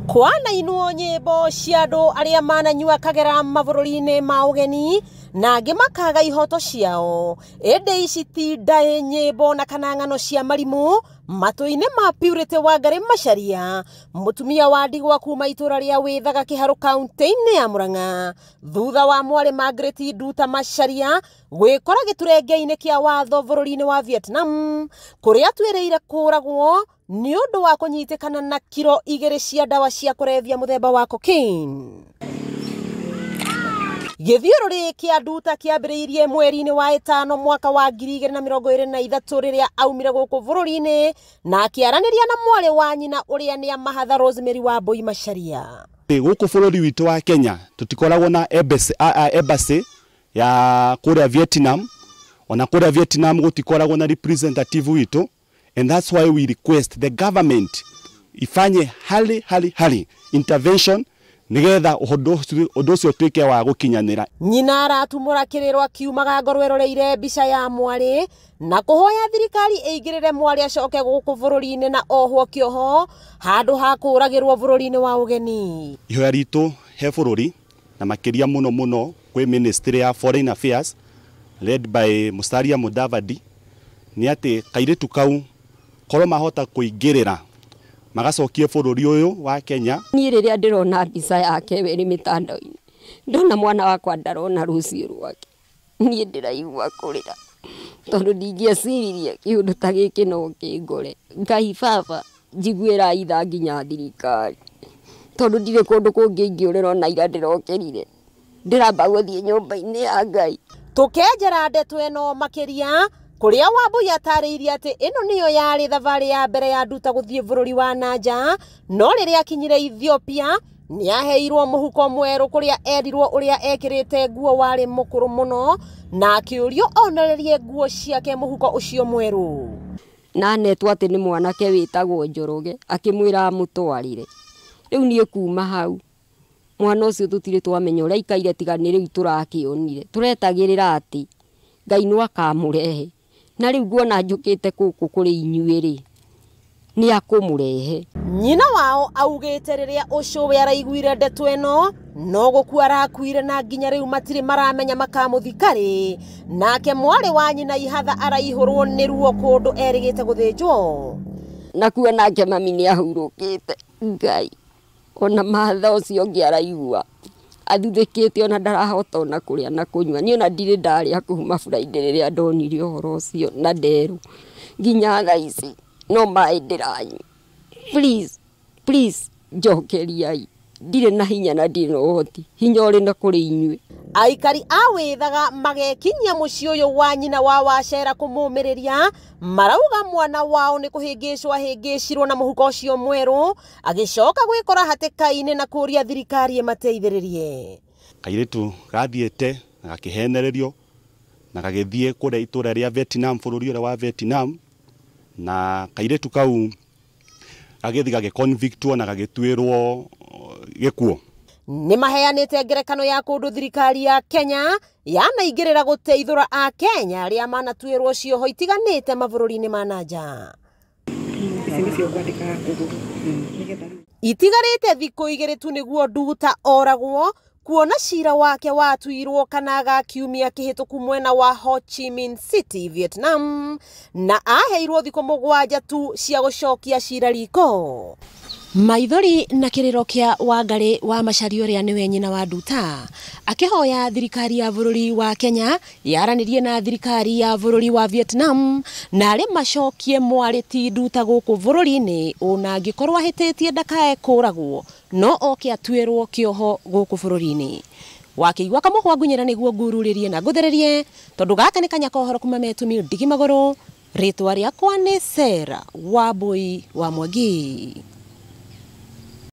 Kwana inuo nyimbo cia andu aria mananyua kagera mabũrũri-inĩ ma ũgeni na angĩ makaga ihoto ciao. Ende ici ti ndaĩ nyimbo na kana ng'ano cia marimũ matũ-inĩ ma Purity Wangari Macharia, mũtumia wa ndigwa kuma itũra ria Wĩthaga Kĩharũ kaunti-inĩ ya Mũrang'a, thutha wa mwari Margaret Nduta Macharia gwĩkora gĩturenge-inĩ kĩa watho bũrũri-inĩ wa Vietnam, kũrĩa atuĩrĩire kũragwo nĩ ũndũ wa kũnyitĩkana na kiro 2 cia ndawa cia kũrebia mũthemba wa cocaine. Gĩthiũrũrĩ kĩa Nduta kĩambĩrĩirie mweri-inĩ wa ĩtano mwaka wa 2023 rĩrĩa aumire gũkũ bũrũri-inĩ na akĩaranĩria na mwari wa nyina ũrĩa nĩ amahatha Rosemary Wambui Macharia. Gũkũ bũrũri witũ wa Kenya tũtikoragwo na embassy ya kũrĩa Vietnam, ona kũrĩa Vietnam gũtikoragwo na representative witũ, and that's why we request the government ifanye hali intervention nigetha ũndũ ũcio twĩke wa gũkinyanĩra. Nyina aratumũra kĩrĩro akiumaga ngoro eroreire mbica ya mwari na kũhoya thirikari ĩigĩrĩre mwari acoke gũkũ bũrũri-inĩ na ohwo kĩoho handũ ha kũragĩrwo bũrũri-inĩ wa ũgeni. Ihoya ritũ he bũrũri na makĩria mũno kwĩ Ministry ya Foreign Affairs led by Musalia Mudavadi nĩ atĩ kairĩtu kau korwo mahota kũingĩrĩra magacokie bũrũri ũyũ wa Kenya. Niĩ rĩrĩa ndĩrona mbica yake wĩ mĩtandao-inĩ, ndona mwana wakwa ndarona rũciũ rwake, niĩ ndĩraigua kũrĩra tondũ ndingĩeciririe kĩũndũ ta gĩkĩ no kĩngore. Ngai baba njiguĩra itha nginya thirikari tondũ ndirĩ kũndũ kũngĩ ingĩũrĩra ona ira ndĩrokerire, ndĩramba gũthiĩ nyũmba-inĩ ya Ngai. Tũkenjera ndeto ĩno makĩria kũrĩa Wambui atarĩirie atĩ ĩno nĩyo yarĩ thabarĩ ya mbere ya Nduta gũthiĩ bũrũri wa nanja, no rĩrĩa akinyire Ethiopia nĩaheirwo mũhuko mwerũ kũrĩa erirwo ũrĩa ekĩrĩte nguo warĩ mũkũrũ mũno na akĩũrio onererie nguo ciake mũhuko ũcio mwerũ. Na netwo atĩ nĩ mwanake wĩtagwo Njoroge akĩmwĩra amũtwarire. Rĩu niĩ kuma hau mwana ũcio tũtirĩ twamenya ũrĩa aikaire tiga nĩ rĩu tũrakĩonire, tũretagĩrĩra atĩ Ngai no akamũrehe. Na rĩu nguona njũkĩte gũkũ kũrĩ inyuĩ-rĩ nĩ akũmũrehe. Nyina wao augĩte rĩrĩa ũcũwe araiguire ndeto ĩno no gũkua arakuire na nginya rĩu matirĩ maramenya makamũthika-rĩ, nake mwari wa nyina Ihatha araihũrwo nĩ ruo kũndũ erĩgĩte gũthĩnjwo. Na kuo nake mami nĩ ahurũkĩte. Ngai ona mahatha ũcio ũngĩ araigua athuthĩkĩte ona ndarahota ona kũrĩa na kũnyua. Niĩ ona ndirĩ ndarĩa kuma Friday rĩrĩa ndonire ũhoro ũcio na nderu nginya thaa ici no maĩ ndĩranyua. Please njokeriai, ndirĩ na hinya na ndirĩ na ũhoti, hinya ũrĩ na kũrĩ inyuĩ. Aikari a Wĩthaga magekinyia mũciĩ ũyũ wa nyina wa Wachera kũmũmĩrĩria, marauga mwana wao nĩ kũhĩngĩcirwo na mũhuko ũcio mwerũ agĩcoka gwĩkora hatĩka-inĩ na kũria thirikari ĩmateithĩrĩrie. Kairĩtu gathiĩte na gakĩhenererio na gagĩthiĩ kũrĩa itũra rĩa Vietnam, bũrũri ũrĩa wa Vietnam, na kairĩtu kau gagĩthiĩ gagĩconvictwo na gagĩtuĩrwo gĩkuũ. Nĩ maheanĩte ngerekano ya kũndũ thirikari ya Kenya yanaingĩrĩra gũteithũra a Kenya arĩa manatuĩrwo cioho itiganĩte mabũrũri-inĩ ma nanja. Itigarĩte thikũ 2 tu nĩguo Nduta oragwo, kuona cira wake watuirwo kanaga kiumia kĩhĩtũku mwena wa Ho Chi Minh City, Vietnam, na aheirwo thikũ 7 tu cia gũcokia cira riko. Maithori na kĩrĩro kĩa Wangari wa Macharia ũrĩa nĩwe nyina wa Nduta akĩhoya thirikari ya bũrũri wa Kenya yaranĩrie na thirikari ya bũrũri wa Vietnam na arĩ macokie mwari ti Nduta gũkũ bũrũri-inĩ ona angĩkorwo ahĩtĩtie ndakae kũragwo no oke atuĩrwo kĩoho gũkũ bũrũri-inĩ. Wakĩigua kamũhwa ngunyĩra nĩguo ngururĩrie na ngũthererie tondũ gaka nĩ kanya kohoro kuma Metumi Ndigi Magũrũ. Rĩtwa rĩakwa nĩ Sarah Wambui wa Mwangi.